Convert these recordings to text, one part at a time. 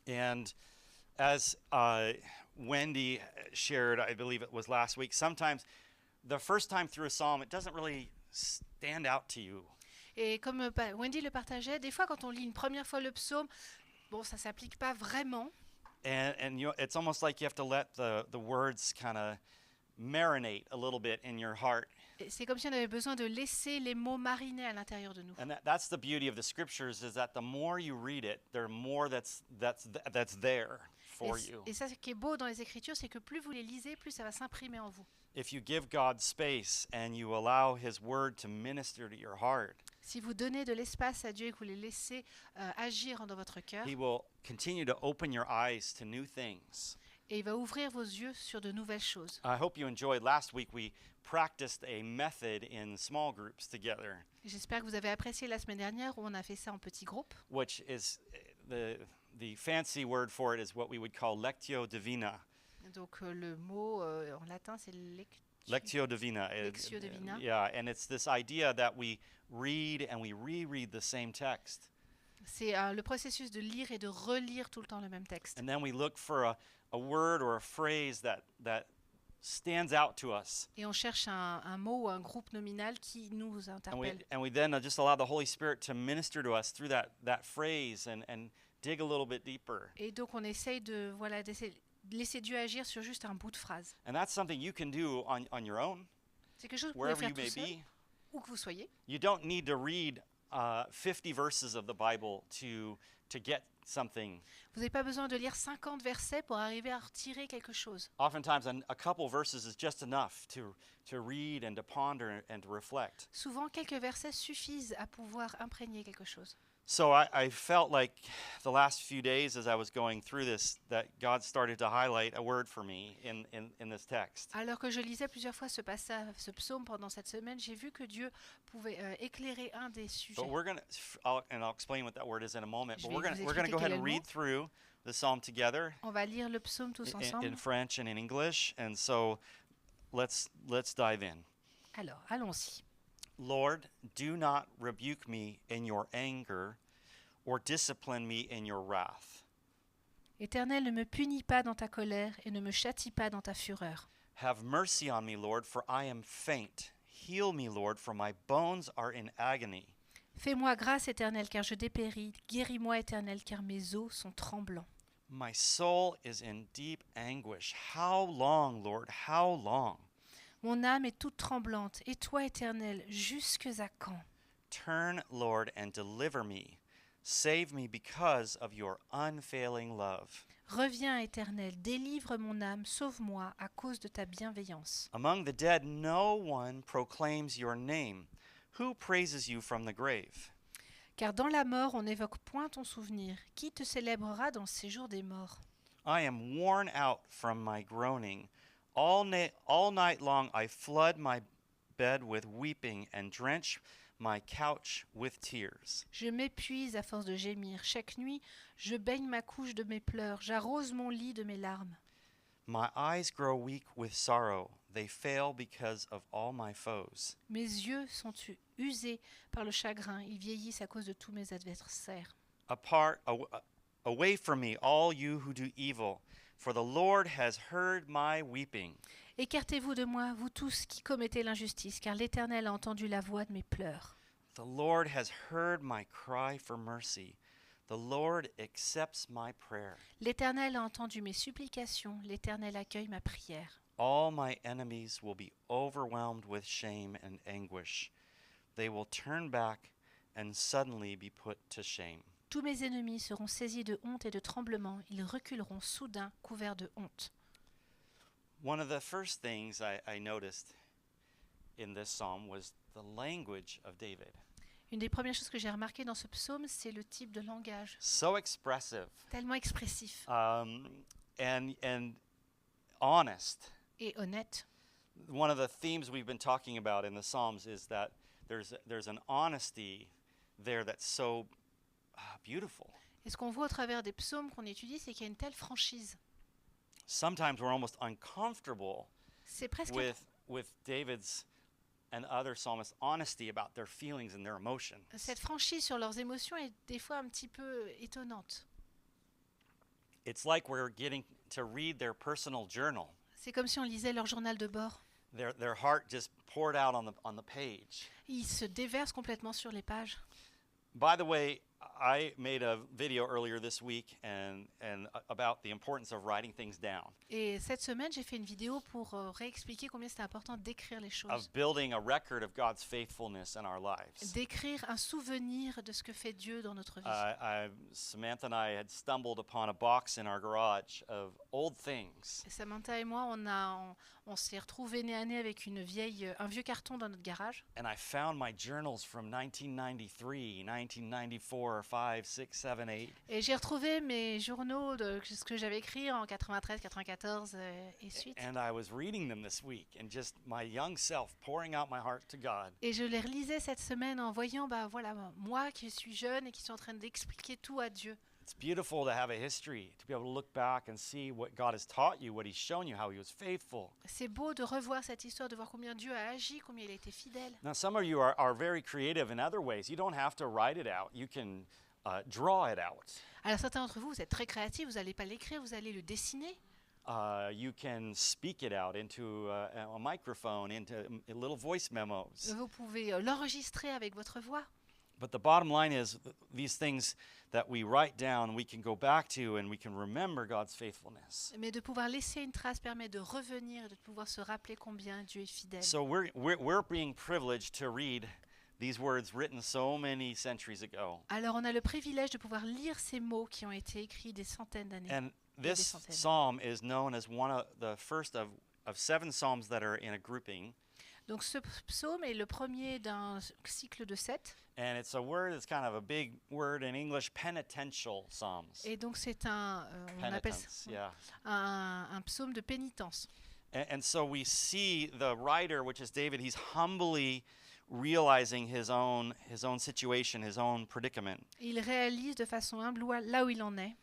And as Wendy shared, I believe it was last week, sometimes the first time through a psalm, it doesn't really stand out to you. Et comme Wendy le partageait, des fois quand on lit une première fois le psaume, bon, ça s'applique pas vraiment. And it's almost like you have to let the words kind of marinate a little bit in your heart. Et c'est comme si on avait besoin de laisser les mots mariner à l'intérieur de nous. And that's the beauty of the scriptures, is that the more you read it, there's more that's there for you. Et ça, ce qui est beau dans les Écritures, c'est que plus vous les lisez, plus ça va s'imprimer en vous. If you give God space and you allow His word to minister to your heart, Si vous donnez de l'espace à Dieu et que vous les laissez agir dans votre cœur, He will continue to open your eyes to new things. et il va ouvrir vos yeux sur de nouvelles choses. I hope you enjoyed. Last week we practiced a method in small groups together, J'espère que vous avez apprécié la semaine dernière où on a fait ça en petits groupes. which is the fancy word for it is what we would call lectio divina. Donc le mot en latin c'est Lectio divina. Lectio divina. Yeah, and it's this idea that we read and we reread the same text. C'est le processus de lire et de relire tout le temps le même texte. And then we look for a word or a phrase that stands out to us. Et on cherche un mot ou un groupe nominal qui nous interpelle. And we then just allow the Holy Spirit to minister to us through that phrase and dig a little bit deeper. Et donc on essaye de laisser Dieu agir sur juste un bout de phrase. And that's something you can do on your own, C'est quelque chose que vous pouvez wherever faire you tout may seul, be. où que vous soyez. You don't need to read 50 verses of the Bible to get something. Vous n'avez pas besoin de lire 50 versets pour arriver à retirer quelque chose. Oftentimes, a couple verses is just enough to read and to ponder and to reflect. Souvent, quelques versets suffisent à pouvoir imprégner quelque chose. So I felt like the last few days as I was going through this, that God started to highlight a word for me in this text. Alors que je lisais plusieurs fois ce passage, ce psaume pendant cette semaine, j'ai vu que Dieu pouvait éclairer un des sujets. But I'll explain what that word is in a moment. Je But vais vous we're gonna expliquer go ahead quel est and le mot. read through the psalm together On va lire le psaume tous ensemble. in French and in English, and so let's dive in. Alors, allons-y. Lord, do not rebuke me in your anger, or discipline me in your wrath. Éternel, ne me punis pas dans ta colère et ne me châtie pas dans ta fureur. Have mercy on me, Lord, for I am faint. Heal me, Lord, for my bones are in agony. Fais-moi grâce, Éternel, car je dépéris. Guéris-moi, Éternel, car mes os sont tremblants. My soul is in deep anguish. How long, Lord, how long? Mon âme est toute tremblante. Et toi, Éternel, jusques à quand? Turn, Lord, and deliver me. Save me because of your unfailing love. Reviens, Éternel, délivre mon âme, sauve-moi à cause de ta bienveillance. Among the dead, no one proclaims your name. Who praises you from the grave? Car dans la mort, on n'évoque point ton souvenir. Qui te célébrera dans le séjour des morts? I am worn out from my groaning. All night long I flood my bed with weeping and drench my couch with tears. Je m'épuise à force de gémir. Chaque nuit, je baigne ma couche de mes pleurs. J'arrose mon lit de mes larmes. My eyes grow weak with sorrow. They fail because of all my foes. Mes yeux sont usés par le chagrin. Ils vieillissent à cause de tous mes adversaires. Away from me, all you who do evil, for the Lord has heard my weeping. Écartez-vous de moi, vous tous qui commettez l'injustice, car l'Éternel a entendu la voix de mes pleurs. The Lord has heard my cry for mercy. The Lord accepts my prayer. L'Éternel a entendu mes supplications, l'Éternel accueille ma prière. All my enemies will be overwhelmed with shame and anguish. They will turn back and suddenly be put to shame. Tous mes ennemis seront saisis de honte et de tremblement, ils reculeront soudain couverts de honte. One of the first things I noticed in this psalm was the language of David. Une des premières choses que j'ai remarquées dans ce psaume, c'est le type de langage, So expressive, tellement expressif and honest. et honnête. One of the themes we've been talking about in the Psalms is that there's an honesty there that's so beautiful. Et ce qu'on voit au travers des psaumes qu'on étudie, c'est qu'il y a une telle franchise. Sometimes we're almost uncomfortable C'est presque with David's and other psalmists' honesty about their feelings and their emotions. cette franchise sur leurs émotions est des fois un petit peu étonnante. It's like we're getting to read their personal journal. C'est comme si on lisait leur journal de bord. Their heart just poured out on the page. Ils se déversent complètement sur les pages. By the way, I made a video earlier this week and about the importance of writing things down, Et cette semaine, j'ai fait une vidéo pour réexpliquer combien c'était important d'écrire les choses. of building a record of God's faithfulness in our lives. D'écrire un souvenir de ce que fait Dieu dans notre vie. Samantha and I had stumbled upon a box in our garage of old things. Et Samantha et moi, on s'est retrouvés nez à nez avec un vieux carton dans notre garage. And I found my journals from 1993, 1994, 5, 6, 7, 8. Et j'ai retrouvé mes journaux de ce que j'avais écrit en 93, 94 et suite. And I was reading them this week and just my young self pouring out my heart to God. Et je les relisais cette semaine en voyant, moi qui suis jeune et qui suis en train d'expliquer tout à Dieu. It's beautiful to have a history, to be able to look back and see what God has taught you, what He's shown you, how He was faithful. C'est beau de revoir cette histoire, de voir combien Dieu a agi, combien il a été fidèle. Now, some of you are very creative in other ways. You don't have to write it out. You can draw it out. Alors certains d'entre vous, vous êtes très créatifs, vous n'allez pas l'écrire, vous allez le dessiner. You can speak it out into a microphone, into little voice memos. Vous pouvez l'enregistrer avec votre voix. But the bottom line is these things that we write down, we can go back to and we can remember God's faithfulness. Mais de pouvoir laisser une trace permet de revenir et de pouvoir se rappeler combien Dieu est fidèle. So we're being privileged to read these words written so many centuries ago. Alors on a le privilège de pouvoir lire ces mots qui ont été écrits des centaines d'années. And this psalm is known as one of the first of 7 psalms that are in a grouping. Donc ce psaume est le premier d'un cycle de 7. And it's a word, it's kind of a big word in English, penitential psalms. Et donc c'est on appelle Penitence, yeah. un psaume de pénitence. And so we see the writer, which is David, he's humbly realizing his own situation, his own predicament. Il réalise de façon humble là où il en est.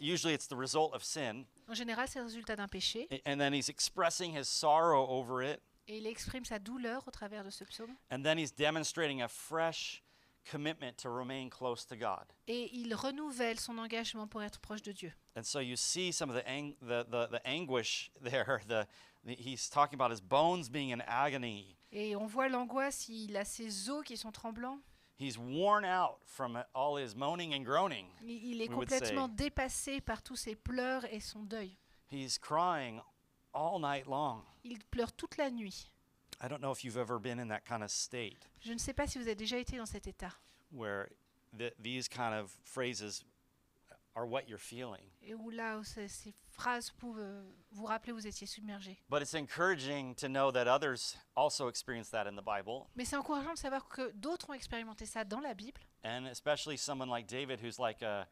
Usually it's the result of sin. En général, c'est le résultat d'un péché. And then he's expressing his sorrow over it. Et il exprime sa douleur au travers de ce psaume. And then he's demonstrating a fresh commitment to remain close to God. Et il renouvelle son engagement pour être proche de Dieu. And so you see some of the anguish there. He's talking about his bones being in agony. Et on voit l'angoisse, il a ses os qui sont tremblants. He's worn out from all his moaning and groaning. Il est we would complètement say. dépassé par tous ses pleurs et son deuil. He's crying all night long. Il pleure toute la nuit. I don't know if you've ever been in that kind of state Je ne sais pas si vous avez déjà été dans cet état. where these kind of phrases are what you're feeling. Et où là, où ces phrases peuvent vous rappeler où vous étiez submergé. But it's encouraging to know that others also experience that in the Bible, Mais c'est encourageant de savoir que d'autres ont expérimenté ça dans la Bible. and especially someone like David who's like a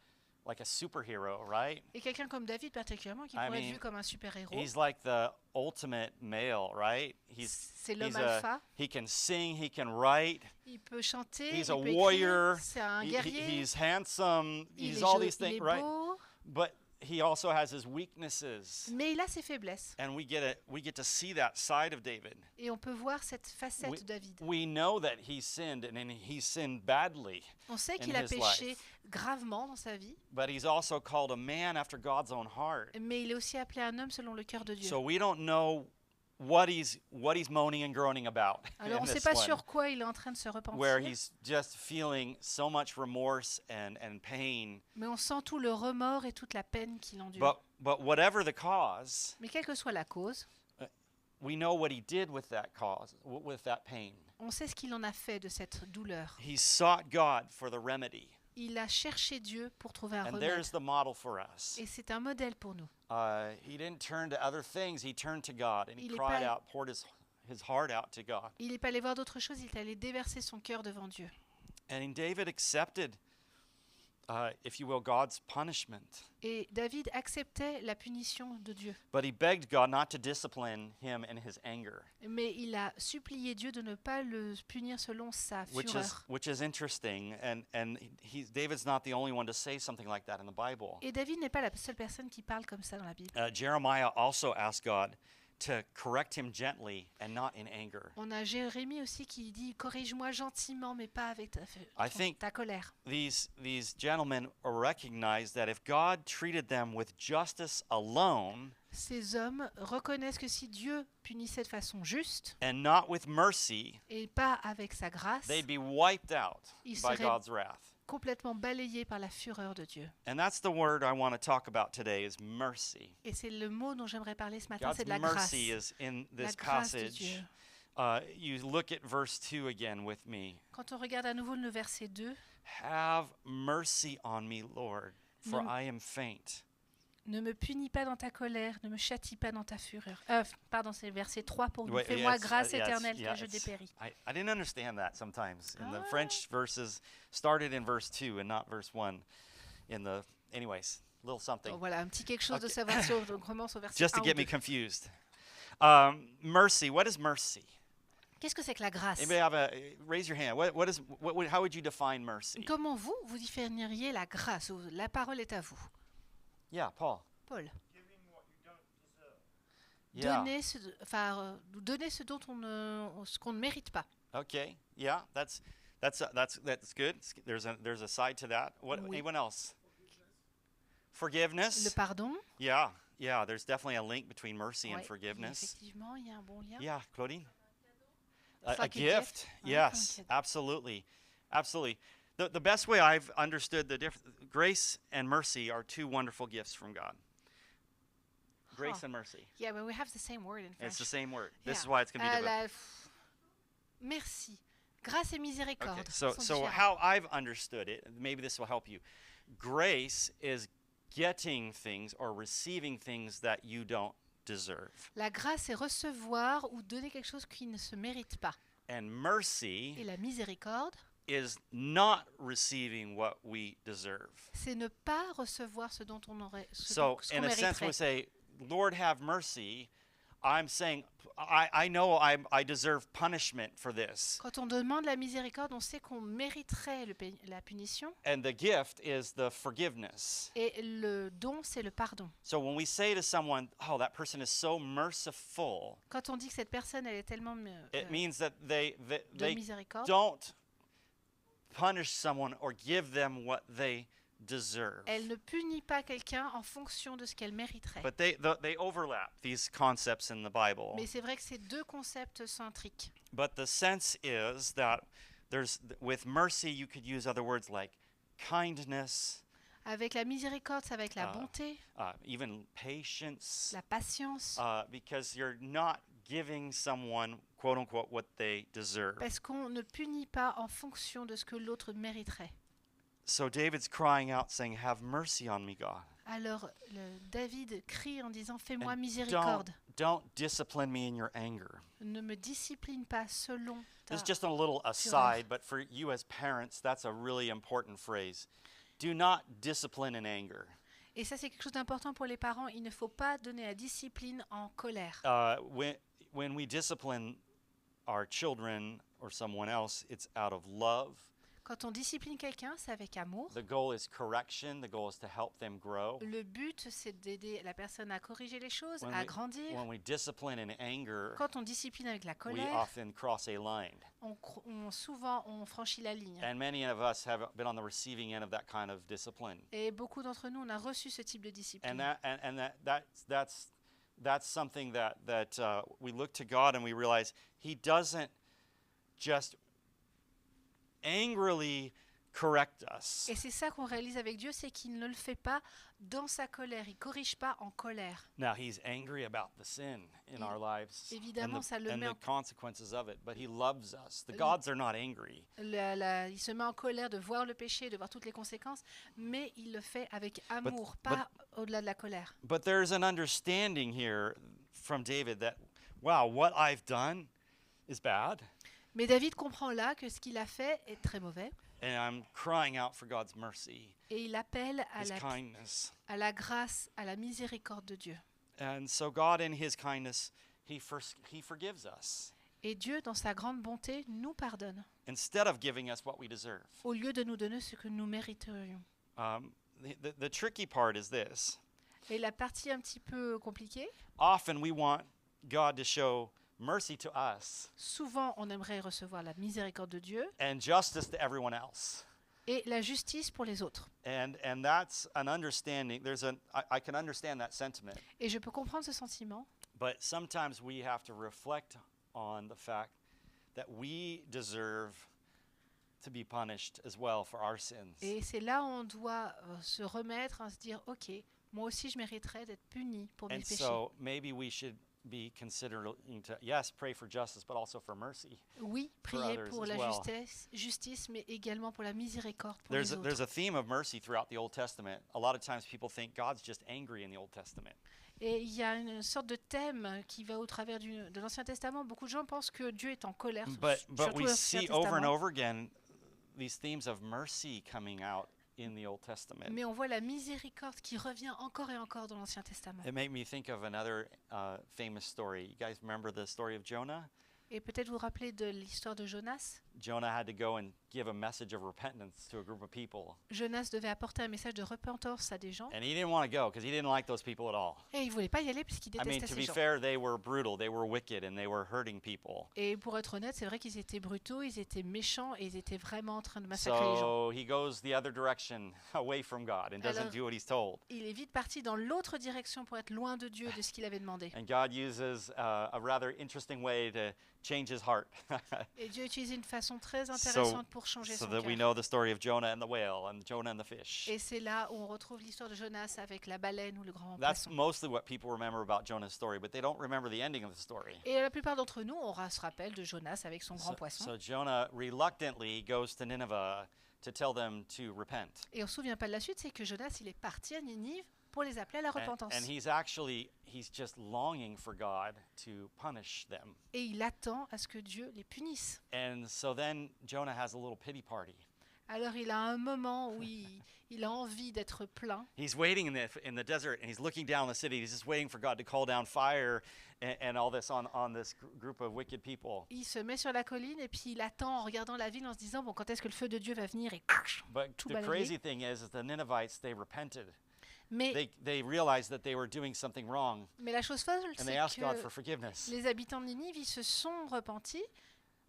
superhero, right? Et quelqu'un comme David particulièrement qui I pourrait être mean, vu comme un super-héros. He's like the ultimate male, right? C'est l'homme alpha. He can sing, he can write. Il peut chanter, He's il a peut warrior. écrire. C'est un guerrier. He's handsome. Il He's est all il these things, est right? beau, But he also has his weaknesses, mais il a ses faiblesses. and we get to see that side of David. Et on peut voir cette facette We, de David. we know that he sinned, and he sinned badly, On sait in qu'il a his péché life. gravement dans sa vie, but he's also called a man after God's own heart. mais il est aussi appelé un homme selon le cœur de Dieu. So we don't know what he's moaning and groaning about Alors in on ne sait this pas one, sur quoi il est en train de se where repentir, he's just feeling so much remorse and pain. mais on sent tout le remords et toute la peine qu'il endure. But whatever the cause, Mais quelle que soit la cause, we know what he did with that cause, with that pain. on sait ce qu'il en a fait de cette douleur. He sought God for the remedy, Il a cherché Dieu pour trouver un and remède. there's the model for us. Et c'est un modèle pour nous. He didn't turn to other things; he turned to God, and he Il est cried pas- out, poured his heart out to God. Il n'est pas allé voir d'autres choses, il est allé déverser son cœur devant Dieu. And David accepted, if you will, God's punishment. Et David acceptait la punition de Dieu. But he begged God not to discipline him in his anger, Mais il a supplié Dieu de ne pas le punir selon sa fureur. which is interesting. And David's not the only one to say something like that in the Bible. Et David n'est pas la seule personne qui parle comme ça dans la Bible. Jeremiah also asked God to correct him gently and not in anger. On a Jérémie aussi qui dit corrige-moi gentiment, mais pas avec I think ta colère. these gentlemen recognize that if God treated them with justice alone Ces hommes reconnaissent que si Dieu punissait de façon juste and not with mercy, et pas avec sa grâce, they'd be wiped out Ils by seraient- God's wrath. complètement balayés par la fureur de Dieu. And that's the word I want to talk about today is mercy. Et c'est le mot dont j'aimerais parler ce matin, God's c'est de la grâce. mercy is in La this grâce de passage. Dieu. You look at verse 2 again with me. Quand on regarde à nouveau le verset 2, Have mercy on me, Lord, for Ne- I am faint. ne me punis pas dans ta colère, ne me châtie pas dans ta fureur. Pardon, c'est le verset 3 pour nous. Wait, Fais-moi yes, grâce yes, éternelle yeah, que je it's- dépéris. I didn't understand that sometimes. In the Ah. French verses started in verse 2 and not verse 1. Anyways, little something. Bon, voilà, un petit quelque chose de Ok. savoir si on commence au verset Just 1 to ou get me 2. confused. Mercy, what is mercy? Qu'est-ce que c'est que la grâce? Anybody raise your hand. How would you define mercy? Comment vous définiriez la grâce? La parole est à vous. Yeah, Paul. Paul, Yeah. nous donner ce dont ce qu'on ne mérite pas. Okay. Yeah, that's good. There's a side to that. Oui. Anyone else? Le Forgiveness. pardon. Yeah. There's definitely a link between mercy and Ouais, forgiveness. effectivement, il y a un bon lien. Yeah, Claudine. It's A like a gift. gift. Hein, Yes, comme absolutely, absolutely. The best way I've understood grace and mercy are two wonderful gifts from God. Grace Huh. and mercy. Yeah, but we have the same word in French. It's the same word. This Yeah. is why it's going to be different. Merci. Grâce et miséricorde. Okay, so sont différents. how I've understood it, maybe this will help you. Grace is getting things or receiving things that you don't deserve. La grâce, c'est recevoir ou donner quelque chose qui ne se mérite pas. And mercy Et la miséricorde, is not receiving what we deserve. c'est ne pas recevoir ce dont on aurait, ce So, qu'on in a sense, mériterait. we say, Lord, have mercy. I'm saying, I know I deserve punishment for this. Quand on demande la miséricorde, on sait qu'on mériterait la punition. And the gift is the forgiveness. Et le don, c'est le pardon. So when we say to someone, oh, that person is so merciful, Quand on dit que cette personne, elle est tellement it means that they de miséricorde, don't punish someone or give them what they deserve. elle ne punit pas quelqu'un en fonction de ce qu'elle mériterait. But they overlap, these concepts in the Bible. Mais c'est vrai que c'est deux concepts centriques. But the sense is that with mercy, you could use other words like kindness, Avec la miséricorde, c'est avec la Ah. bonté, even patience, la patience, because you're not giving someone, quote unquote, what they deserve. parce qu'on ne punit pas en fonction de ce que l'autre mériterait. So David's crying out, saying, "Have mercy on me, God. Alors David crie en disant fais-moi And miséricorde, don't discipline me in your anger." ne me discipline pas selon ta... This is just a little aside, but for you as parents, that's a really important phrase. Do not discipline in anger. Et ça c'est quelque chose d'important pour les parents, il ne faut pas donner la discipline en colère. When we discipline our children or someone else, it's out of love. Quand on discipline quelqu'un, c'est avec amour. The goal is correction. The goal is to help them grow. Le but, c'est d'aider la personne à corriger les choses, When à we- grandir. When we discipline in anger, Quand on discipline avec la we colère, often cross a line. souvent on franchit la ligne. And many of us have been on the receiving end of that kind of discipline. Et beaucoup d'entre nous, on a reçu ce type de discipline. That's something that we look to God and we realize He doesn't just angrily correct us. Et c'est ça qu'on réalise avec Dieu, c'est qu'il ne le fait pas dans sa colère. Il corrige pas en colère. Now He's angry about the sin in our lives Évidemment, ça le and met the en- consequences of it, but He loves us. The gods are not angry. Il se met en colère de voir le péché, de voir toutes les conséquences, mais il le fait avec amour, pas au-delà de la colère. But there's an understanding here from David that, wow, what I've done is bad, Mais David comprend là que ce qu'il a fait est très mauvais, and I'm crying out for God's mercy, et il appelle His kindness. à la grâce, à la miséricorde de Dieu. And so God, in His kindness, He forgives us Et Dieu, dans sa grande bonté, nous pardonne, instead of giving us what we deserve. au lieu de nous donner ce que nous mériterions. The tricky part is this. Et la partie un petit peu compliquée, Often we want God to show mercy to us Souvent, on aimerait recevoir la miséricorde de Dieu and justice to everyone else. et la justice pour les autres. And that's an understanding. I can understand that sentiment, Et je peux comprendre ce sentiment, but sometimes we have to reflect on the fact that we deserve to be punished as well for our sins. et c'est là où on doit se remettre, se dire, ok, moi aussi je mériterais d'être puni pour mes And péchés. so maybe we should be considering to, yes, pray for justice, but also for mercy. Oui, for prier others pour as la well. justice, mais également pour la miséricorde pour There's les there's autres. a theme of mercy throughout the Old Testament. A lot of times people think God's just angry in the Old Testament. Et il y a une sorte de thème qui va au travers de l'Ancien Testament. Beaucoup de gens pensent que Dieu est en colère, But surtout we l'Ancien see over and Testament. over again these themes of mercy coming out in the Old Testament. Mais on voit la miséricorde qui revient encore et encore dans l'Ancien Testament. It made me think of another famous story. You guys remember the story of Jonah? Et peut-être vous vous rappelez de l'histoire de Jonas. Jonah had to go and give a message of repentance to a group of people. Jonas devait apporter un message de repentance à des gens. And he didn't want to go because he didn't like those people at all. Et il ne voulait pas y aller puisqu'il I mean, détestait to ces be gens. fair, they were brutal, they were wicked, and they were hurting people. Et pour être honnête, c'est vrai qu'ils étaient brutaux, ils étaient méchants et ils étaient vraiment en train de massacrer les gens. So he goes the other direction, away from God, and doesn't Alors, do what he's told. Il est vite parti dans l'autre direction pour être loin de Dieu, de ce qu'il avait demandé. And God uses a rather interesting way to change his heart. Et Dieu utilise une façon très intéressante pour changer So son that we cœur. know the story of Jonah and the whale and Jonah and the fish. Et c'est là où on retrouve l'histoire de Jonas avec la baleine ou le grand That's poisson. mostly what people remember about Jonah's story, but they don't remember the ending of the story. Et la plupart d'entre nous, on se rappelle de Jonas avec son grand poisson. So Jonah reluctantly goes to Nineveh to tell them to repent. Et on ne se souvient pas de la suite, c'est que Jonas, il est parti à Ninive pour les appeler à la repentance. And he's just longing for God to punish them. Et il attend à ce que Dieu les punisse. And so then Jonah has a little pity party. Alors il a un moment où il a envie d'être plein. He's waiting in the desert and he's looking down the city. He's just waiting for God to call down fire and all this on this group of wicked people. Il se met sur la colline et puis il attend en regardant la ville en se disant bon, quand est-ce que le feu de Dieu va venir et But tout the balayer. crazy thing is the Ninevites, they repented. Mais They realized that they were doing something wrong la chose folle, and c'est they asked God que for forgiveness. les habitants de Ninive, ils se sont repentis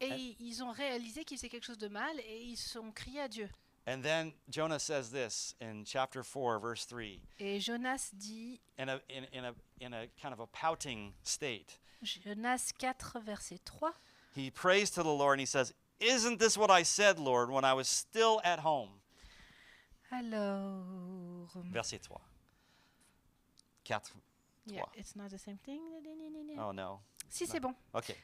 et ils ont réalisé qu'ils faisaient quelque chose de mal et ils ont crié à Dieu. And then Jonah says this in chapter 4, verse 3, Et Jonas dit, in a kind of a pouting state. Jonas 4, verset 3, He prays to the Lord and he says, "Isn't this what I said, Lord, when I was still at home?" alors... Verset 3. 4. Yeah, it's not the same thing. Oh no. Si, c'est bon. Okay.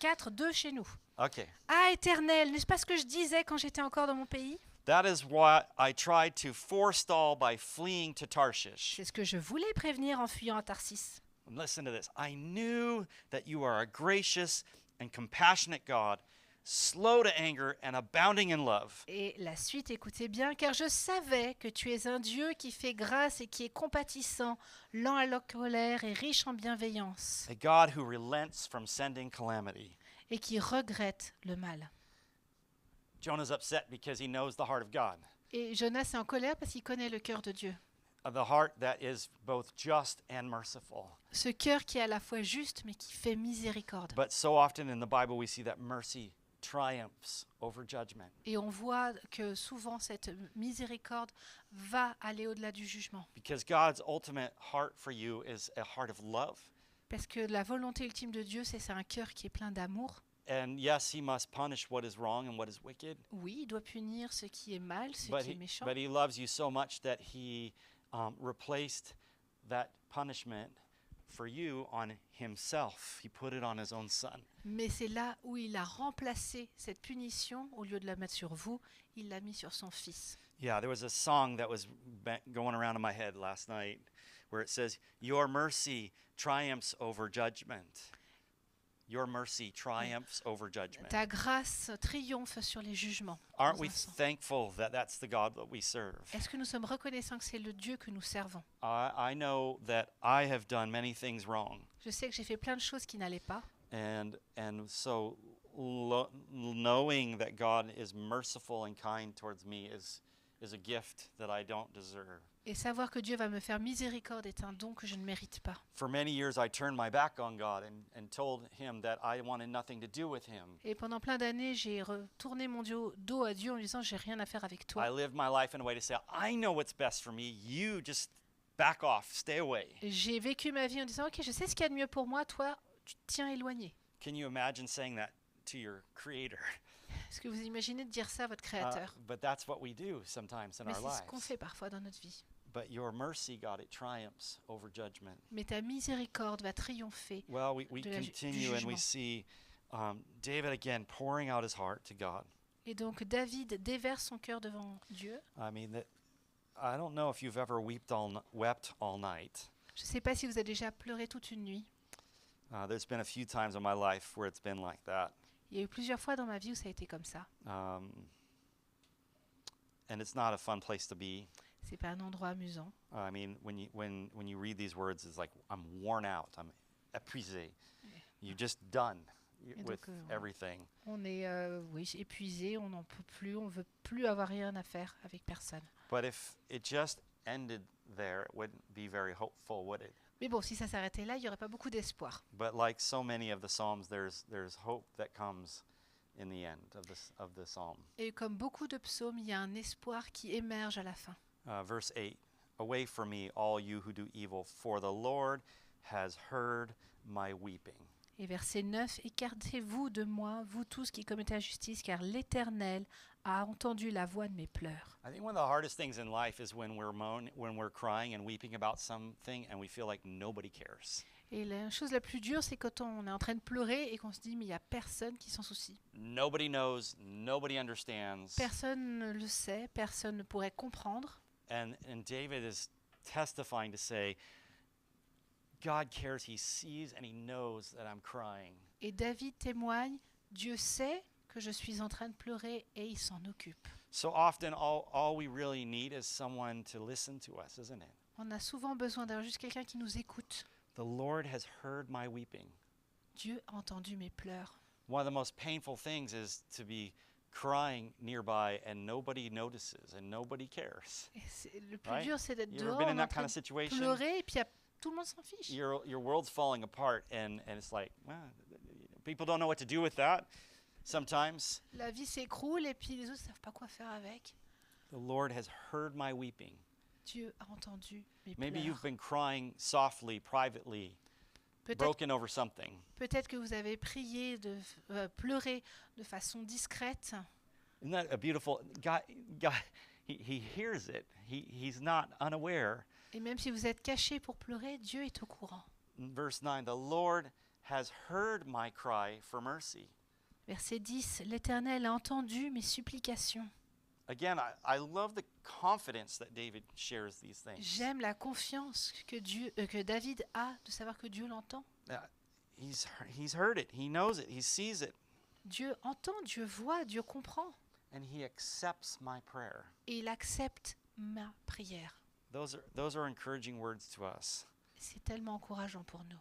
4, 2 chez nous. Okay. Ah, Éternel, n'est-ce pas ce que je disais quand j'étais encore dans mon pays? That is what I tried to forestall by fleeing to Tarshish. C'est ce que je voulais prévenir en fuyant à Tarsis. And listen to this. I knew that you are a gracious and compassionate God, slow to anger and abounding in love. Et la suite, écoutez bien, car je savais que tu es un Dieu qui fait grâce et qui est compatissant, lent à la colère et riche en bienveillance, A God who relents from sending calamity. et qui regrette le mal. Jonah's upset because he knows the heart of God, Et Jonas est en colère parce qu'il connaît le cœur de Dieu. the heart that is both just and merciful. Ce cœur qui est à la fois juste mais qui fait miséricorde. But so often in the Bible we see that mercy triumphs over judgment Et on voit que souvent cette miséricorde va aller au-delà du jugement. because God's ultimate heart for you is a heart of love. Parce que la volonté ultime de Dieu, c'est un cœur qui est plein d'amour. And yes, he must punish what is wrong and what is wicked, Oui, il doit punir ce qui est mal, ce but qui est he, méchant. but he loves you so much that he replaced that punishment for you on himself. He put it on his own son. Mais c'est là où il a remplacé cette punition, au lieu de la mettre sur vous, il l'a mis sur son fils. Yeah, there was a song that was going around in my head last night where it says, "Your mercy triumphs over judgment." Your mercy triumphs over judgment. Ta grâce triomphe sur les jugements. Aren't dans we un sens. thankful that that's the God that we serve? Est-ce que nous sommes reconnaissants que c'est le Dieu que nous servons? I know that I have done many things wrong. Je sais que j'ai fait plein de choses qui n'allaient pas. And so knowing that God is merciful and kind towards me is a gift that I don't deserve. Et savoir que Dieu va me faire miséricorde est un don que je ne mérite pas. For many years, I turned my back on God and told him that I wanted nothing to do with him. Et pendant plein d'années, j'ai retourné mon dos à Dieu en lui disant j'ai rien à faire avec I toi. lived my life in a way to say, I know what's best for me. You just back off, stay away. J'ai vécu ma vie en disant ok, je sais ce qu'il y a de mieux pour moi, toi, tu te tiens éloigné. Can you imagine saying that to your creator? Est-ce que vous imaginez de dire ça à votre créateur? But that's what we do sometimes in Mais our c'est ce qu'on lives. fait parfois dans notre vie. But your mercy, God, it triumphs over judgment. Mais ta miséricorde va triompher. Well, we De la continue du and we jugement. see David again pouring out his heart to God. Et donc David déverse son cœur devant Dieu. I mean, I don't know if you've ever wept all night. Je ne sais pas si vous avez déjà pleuré toute une nuit. There's been a few times in my life where it's been like that. Il y a eu plusieurs fois dans ma vie où ça a été comme ça. And it's not a fun place to be. C'est pas un endroit amusant. I mean, when you read these words, it's like I'm worn out, I'm épuisé. You're just done Et with donc, everything. On est épuisé, on n'en peut plus, on veut plus avoir rien à faire avec personne. But if it just ended there, it wouldn't be very hopeful, would it? Mais bon, si ça s'arrêtait là, il n'y aurait pas beaucoup d'espoir. But like so many of the Psalms, there's hope that comes in the end of the psalm. Et comme beaucoup de psaumes, il y a un espoir qui émerge à la fin. Verse 8, Away from me, all you who do evil, for the Lord has heard my weeping. Et verset 9, écartez-vous de moi, vous tous qui commettez injustice, car l'Éternel a entendu la voix de mes pleurs. I think one of the hardest things in life is when we're crying and weeping about something and we feel like nobody cares. Et la chose la plus dure, c'est quand on est en train de pleurer et qu'on se dit, mais il n'y a personne qui s'en soucie. Nobody knows, nobody understands. Personne ne le sait, personne ne pourrait comprendre. And David is testifying to say, God cares, he sees and he knows that I'm crying. Et David témoigne, Dieu sait que je suis en train de pleurer et il s'en occupe. So often all we really need is someone to listen to us, isn't it? On a souvent besoin d'avoir juste quelqu'un qui nous écoute. The Lord has heard my weeping. Dieu a entendu mes pleurs. One of the most painful things is to be crying nearby and nobody notices and nobody cares. Et le plus Right? dur, c'est d'être You ever dehors, been on in est en that train kind of de situation? pleurer et puis tout le monde s'en fiche. Your world's falling apart and it's like, well, people don't know what to do with that sometimes. La vie s'écroule et puis les autres ne savent pas quoi faire avec. The Lord has heard my weeping. Dieu a entendu mes Maybe you've pleurs. been crying softly, privately, broken over something. Peut-être que vous avez prié, pleuré de façon discrète. Isn't that a beautiful God? He hears it. He's not unaware. Et même si vous êtes caché pour pleurer, Dieu est au courant. In verse 9, the Lord has heard my cry for mercy. Verset 10, l'Éternel a entendu mes supplications. Again, I love the confidence that David shares these things. J'aime la confiance que David a de savoir que Dieu l'entend. He's heard it. He knows it. He sees it. Dieu entend, Dieu voit, Dieu comprend. And he accepts my prayer. Et il accepte ma prière. Those are encouraging words to us. C'est tellement encourageant pour nous.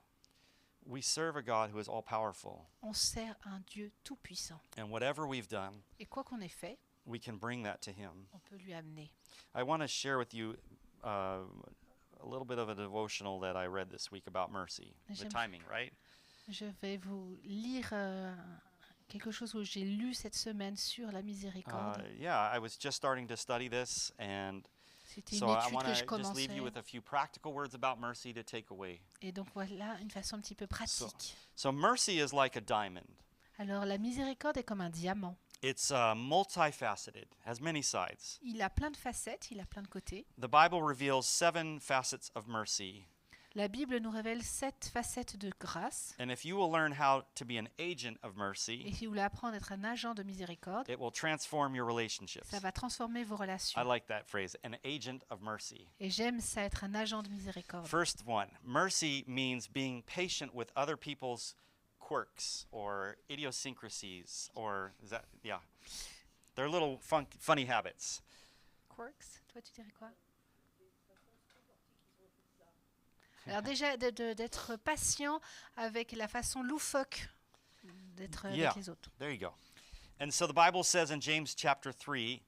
We serve a God who is all-powerful. On sert un Dieu tout-puissant. And whatever we've done, Et quoi qu'on ait fait, we can bring that to him. on peut lui amener. I want to share with you a little bit of a devotional that I read this week about mercy. The J'aime- timing, right? Je vais vous lire quelque chose que j'ai lu cette semaine sur la miséricorde. Yeah, I was just starting to study this, and C'était une so I étude want que je to just leave commençais. you with a few practical words about mercy to take away. Et donc voilà une façon un petit peu pratique. So mercy is like a diamond. Alors la miséricorde est comme un diamant. It's multifaceted, has many sides. Il a plein de facettes, il a plein de côtés. The Bible reveals 7 facets of mercy. La Bible nous révèle 7 facettes de grâce. And if you will learn how to be an agent of Et mercy, si vous voulez apprendre à être un agent de miséricorde, it will transform your relationships. ça va transformer vos I relations. like that phrase, an agent of mercy. Et j'aime ça, être un agent de miséricorde. First one, mercy means being patient with other people's quirks or idiosyncrasies or their little funny habits. Quirks, toi tu dirais quoi? Alors déjà, d'être patient avec la façon loufoque d'être Yeah. avec les autres. There you go. And so the Bible says in James chapter 3,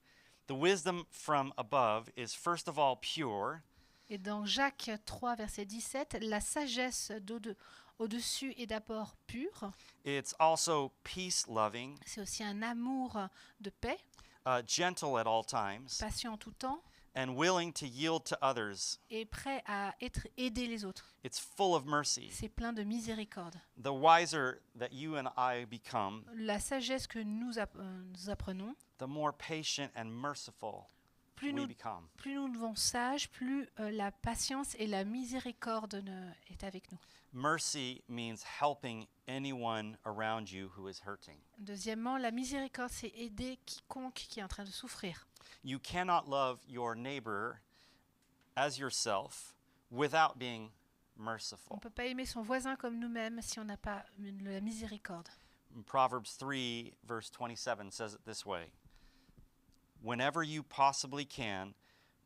The wisdom from above is first of all pure, Et dans Jacques 3, verset 17, la sagesse au-dessus est d'abord pure. it's also peace-loving, C'est aussi un amour de paix, gentle at all times, patient en tout temps and willing to yield to others. et prêt à aider les autres. It's full of mercy. C'est plein de miséricorde. The wiser that you and I become, La sagesse que nous apprenons, the more patient and merciful plus we nous become. nous devons sages, plus la patience et la miséricorde est avec nous. Mercy means helping anyone around you who is hurting. Deuxièmement, la miséricorde, c'est aider quiconque qui est en train de souffrir. You cannot love your neighbor as yourself without being On merciful. ne peut pas aimer son voisin comme nous-mêmes si on n'a pas la miséricorde. Proverbs 3, verse 27 says it this way: whenever you possibly can,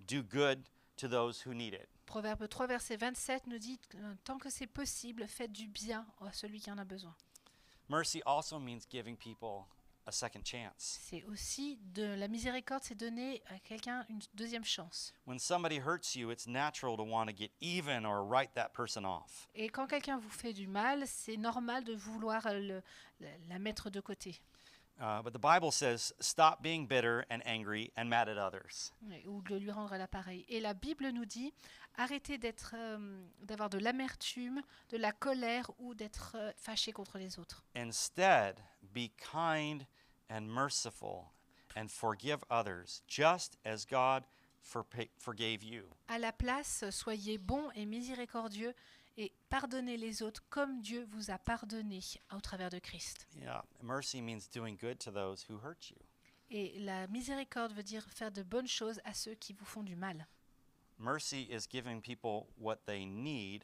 do good to those who need it. Proverbe 3, verset 27 nous dit tant que c'est possible, faites du bien à celui qui en a besoin. Mercy also means giving people a second chance. C'est aussi de la miséricorde, c'est donner à quelqu'un une deuxième chance. When somebody hurts you, it's natural to want to get even or write that person off. Et quand quelqu'un vous fait du mal, c'est normal de vouloir la mettre de côté. But the Bible says, stop being bitter and angry and mad at others. Ou de lui rendre l'appareil. Et la Bible nous dit arrêtez d'avoir de l'amertume, de la colère ou d'être fâché contre les autres. Instead, be kind and merciful and forgive others, just as God forgave you. À la place, soyez bons et miséricordieux et pardonnez les autres comme Dieu vous a pardonné au travers de Christ. Yeah, mercy means doing good to those who hurt you. Et la miséricorde veut dire faire de bonnes choses à ceux qui vous font du mal. Mercy is giving people what they need,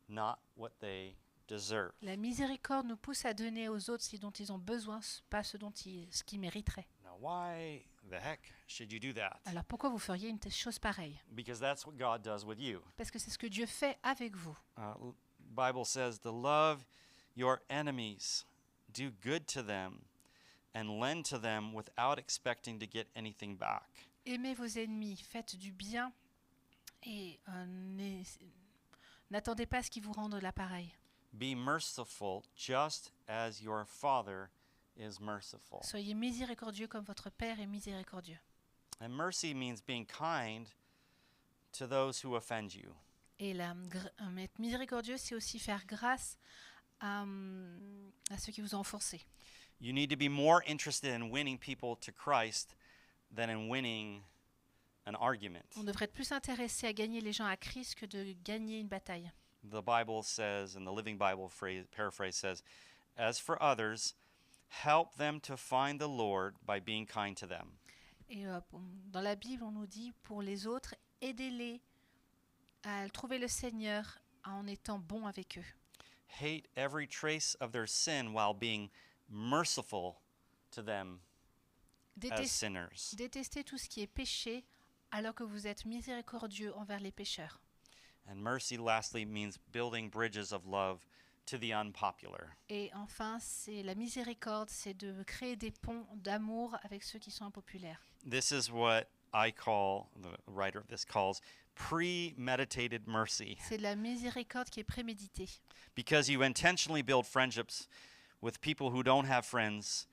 not what they deserve. La miséricorde nous pousse à donner aux autres ce dont ils ont besoin, pas ce qu'ils mériteraient. Now, why the heck should you do that? Alors pourquoi vous feriez une chose pareille? Because that's what God does with you. Parce que c'est ce que Dieu fait avec vous. Bible says to love your enemies, do good to them, and lend to them without expecting to get anything back. Aimez vos ennemis, faites du bien et n'attendez pas à ce qu'ils vous rendent l'appareil. Be merciful just as your Father is merciful. Soyez miséricordieux comme votre Père est miséricordieux. And mercy means being kind to those who offend you. Et être miséricordieux, c'est aussi faire grâce à ceux qui vous ont offensé. You need to be more interested in winning people to Christ than in winning an argument. On devrait être plus intéressé à gagner les gens à Christ que de gagner une bataille. The Bible says, and the Living Bible paraphrase says, as for others, help them to find the Lord by being kind to them. Et dans la Bible, on nous dit pour les autres, aidez-les à trouver le Seigneur en étant bon avec eux. Hate every trace of their sin while being merciful to them as sinners. Détestez tout ce qui est péché alors que vous êtes miséricordieux envers les pécheurs. And mercy, lastly, means building bridges of love to the unpopular. Et enfin, c'est la miséricorde, c'est de créer des ponts d'amour avec ceux qui sont impopulaires. This is what I call, the writer of this calls, premeditated mercy. C'est de la miséricorde qui est préméditée. Because you intentionally build friendships with people who don't have friends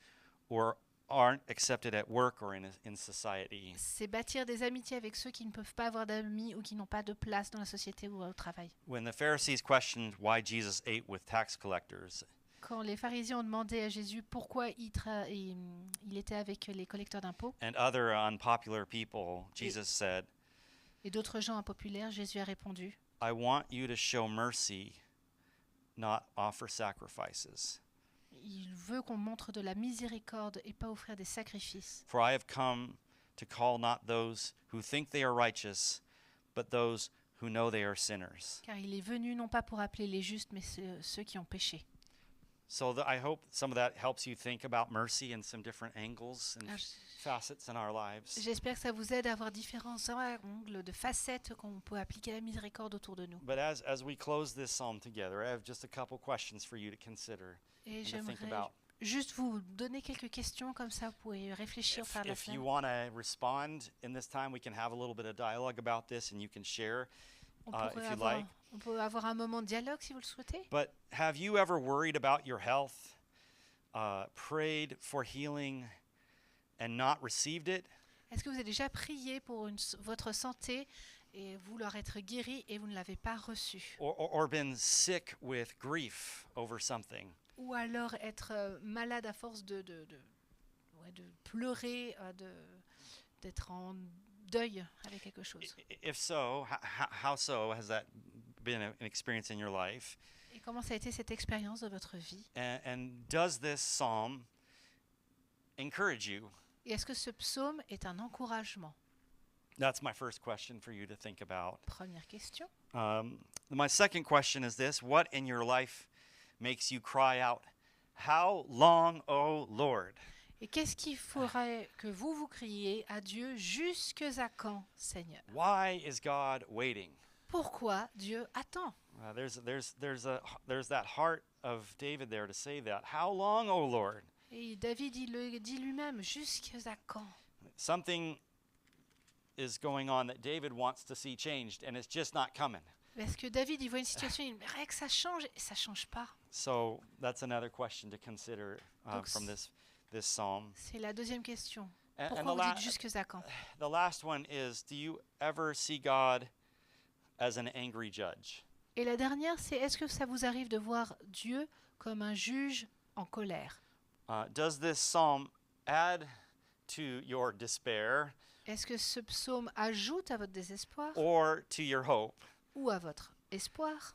or aren't accepted at work or in society. C'est bâtir des amitiés avec ceux qui ne peuvent pas avoir d'amis ou qui n'ont pas de place dans la société ou au travail. When the Pharisees questioned why Jesus ate with tax collectors, Quand les pharisiens ont demandé à Jésus pourquoi il était avec les collecteurs d'impôts and other unpopular people, Jesus said, et d'autres gens impopulaires, Jésus a répondu I want you to show mercy, not offer sacrifices. il veut qu'on montre de la miséricorde et pas offrir des sacrifices. For I have come to call not those who think they are righteous, but those who know they are sinners. Car il est venu non pas pour appeler les justes, mais ceux qui ont péché. So I hope some of that helps you think about mercy in some different angles and facets in our lives. J'espère que ça vous aide à avoir différents angles de facettes qu'on peut appliquer la miséricorde autour de nous. But as we close this psalm together, I have just a couple questions for you to consider Et and to think j'aimerais about. juste vous donner quelques questions, comme ça vous pouvez réfléchir par la If you semaine. want to respond in this time, we can have a little bit of dialogue about this and you can share On if pourrait you avoir, like. on peut avoir un moment de dialogue si vous le souhaitez. But have you ever worried about your health, prayed for healing, and not received it? Est-ce que vous avez déjà prié pour votre santé et vouloir être guéri et vous ne l'avez pas reçu? Or been sick with grief over something? Ou alors être malade à force ouais, de pleurer, d'être en deuil avec quelque chose? If so, how so has that been an experience in your life? Et comment ça a été cette expérience de votre vie? And does this psalm encourage you? Et est-ce que ce psaume est un encouragement? That's my first question for you to think about. Première question. My second question is this: what in your life makes you cry out, "How long, O Lord?" Et qu'est-ce qui ferait que vous criez à Dieu jusque à quand, Seigneur? Why is God waiting? Pourquoi Dieu attend? There's that heart of David there to say that. How long, O Lord? Et David il le dit lui-même, jusque à quand? Something is going on that David wants to see changed, and it's just not coming. Parce que David il voit une situation, il aimerait que ça change et ça change pas. So that's another question to consider Donc, from this psalm. C'est la deuxième question. And Pourquoi the, vous dites jusque à quand? the last one is: do you ever see God as an angry judge? Et la dernière, c'est est-ce que ça vous arrive de voir Dieu comme un juge en colère? Does this psalm add to your despair Est-ce que ce psaume ajoute à votre désespoir or to your hope? ou à votre espoir?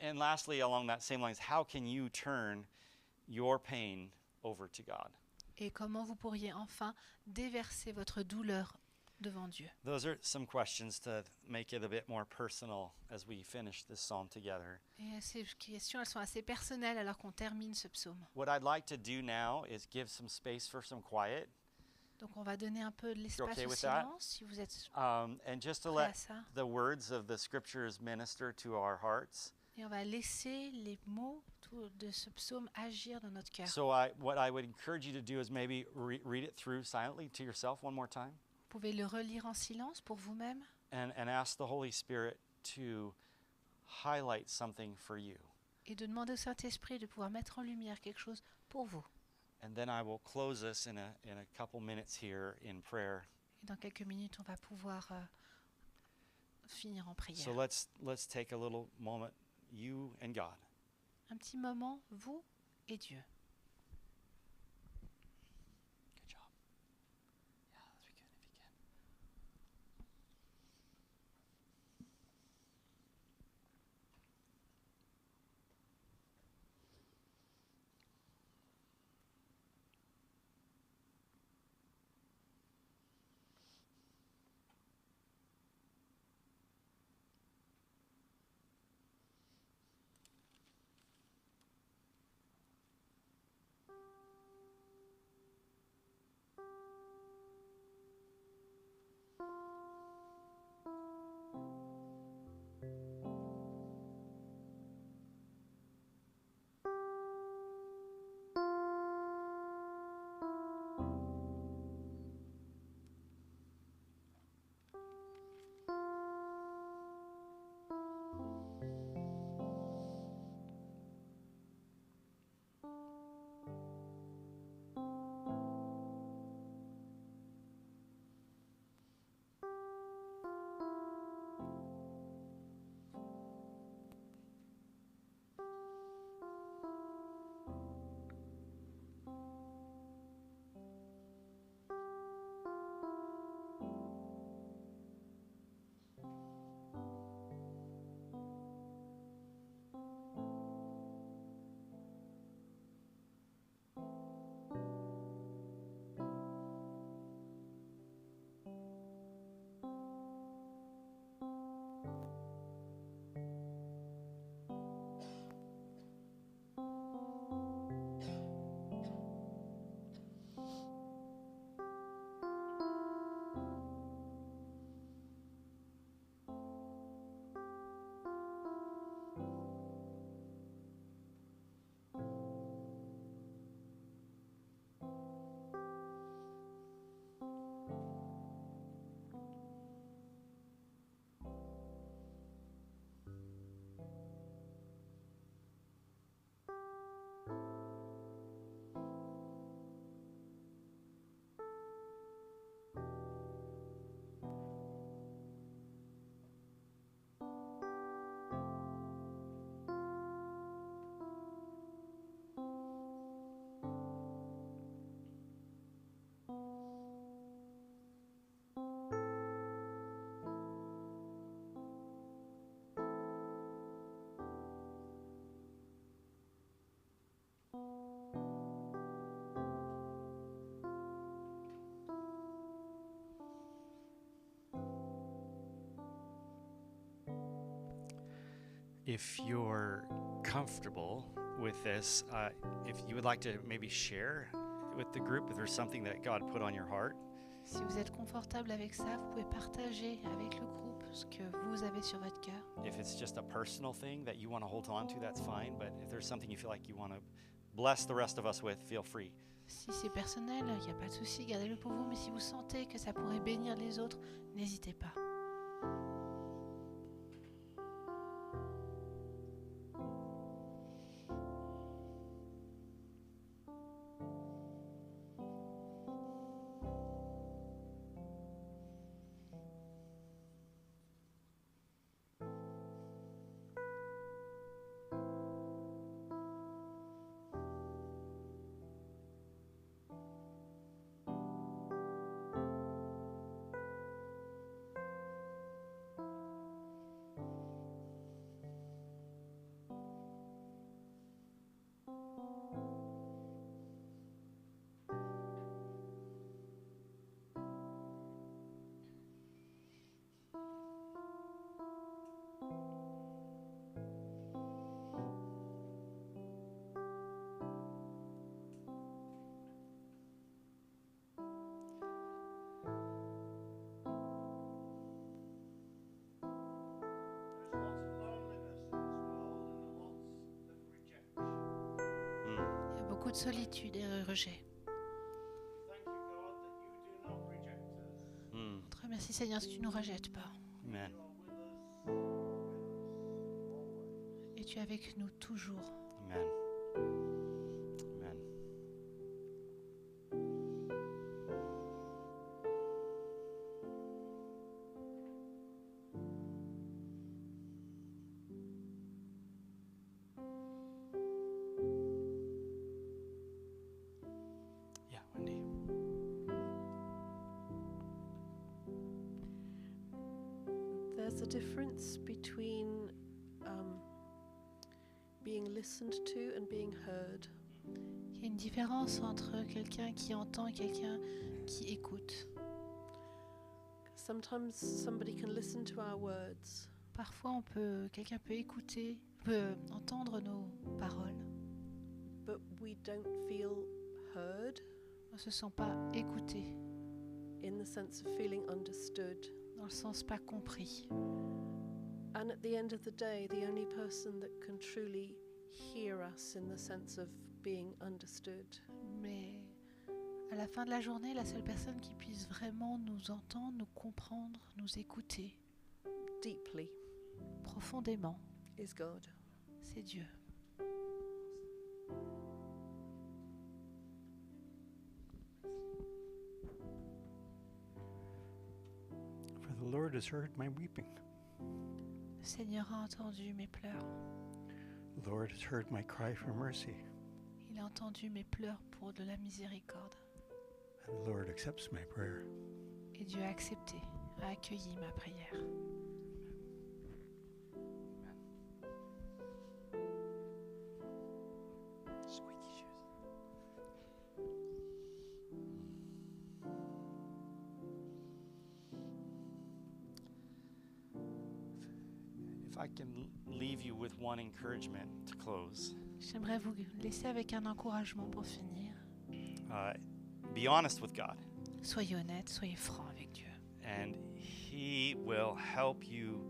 And lastly, along that same lines, how can you turn your pain over to God? Et comment vous pourriez enfin déverser votre douleur devant Dieu? Those are some questions to make it a bit more personal as we finish this psalm together. Et ces questions, elles sont assez personnelles alors qu'on termine ce psaume. What I'd like to do now is give some space for some quiet, Donc on va donner un peu de l'espace okay au with that? silence, si vous êtes and just to prêts à let ça. the words of the scriptures minister to our hearts. Et on va laisser les mots de ce psaume agir dans notre cœur. So what I would encourage you to do is maybe read it through silently to yourself one more time, Vous pouvez le relire en silence pour vous-même and ask the Holy Spirit to highlight something for you. et de demander au Saint-Esprit de pouvoir mettre en lumière quelque chose pour vous. And then I will close us in a couple minutes here in prayer. Et dans quelques minutes, on va pouvoir finir en prière. So let's take a little moment, you and God. Un petit moment, vous et Dieu. Good job. Yeah, that'd be good if you can. if you're comfortable with this, if you would like to maybe share with the group if there's something that God put on your heart. Si vous êtes confortable avec ça, vous pouvez partager avec le groupe ce que vous avez sur votre cœur. If it's just a personal thing that you want to hold on to, that's fine. But if there's something you feel like you want to bless the rest of us with, feel free. Si c'est personnel, il n'y a pas de souci, gardez-le pour vous. Mais si vous sentez que ça pourrait bénir les autres, n'hésitez pas. Il y a beaucoup de solitude et de rejet. On te remercie Seigneur si tu ne nous rejettes pas. Amen. Et tu es avec nous toujours. Amen. Amen. Yeah, Wendy. There's a difference between being listened to and being heard. Il y a une différence entre quelqu'un qui entend et quelqu'un qui écoute. Sometimes somebody can listen to our words, Parfois, quelqu'un peut écouter, peut entendre nos paroles. but we don't feel heard On ne se sent pas écouté, in the sense of feeling understood. dans le sens pas compris. And at the end of the day, the only person that can truly hear us in the sense of being understood Mais à la fin de la journée, la seule personne qui puisse vraiment nous entendre, nous comprendre, nous écouter deeply profondément, is God. c'est Dieu. For the Lord has heard my weeping. Le Seigneur a entendu mes pleurs. The Lord has heard my cry for mercy. Il a entendu mes pleurs pour de la miséricorde. And the Lord accepts my prayer. Et Dieu a accepté, a accueilli ma prière. Squeaky shoes. If I can leave you with one encouragement to close, J'aimerais vous laisser avec un encouragement pour finir. be honest with God, Soyez honnête, soyez franc avec Dieu. and He will help you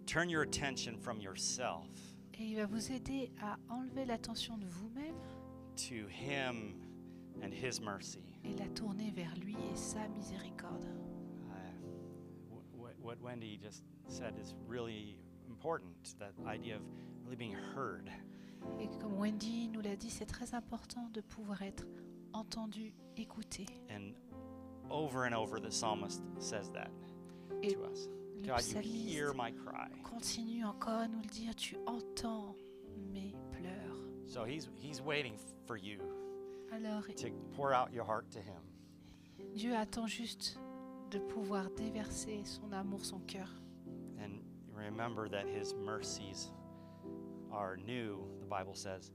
turn your attention from yourself Et il va vous aider à enlever l'attention de vous-même to Him and His mercy. et la tourner vers lui et sa miséricorde. What Wendy just said is really important, that idea of really being heard. Et comme Wendy nous l'a dit, c'est très important de pouvoir être entendu, écouté. And over, the psalmist says that Et to us. le God, you hear psalmiste my cry. continue encore à nous le dire, tu entends mes pleurs. So he's waiting for you Alors to pour out your heart to Him. Dieu attend juste de pouvoir déverser son amour, son cœur. And remember that His mercies are new, the Bible says,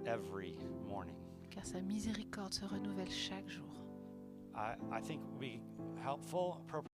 every morning. Car sa miséricorde se renouvelle chaque jour. I think it would be helpful, appropriate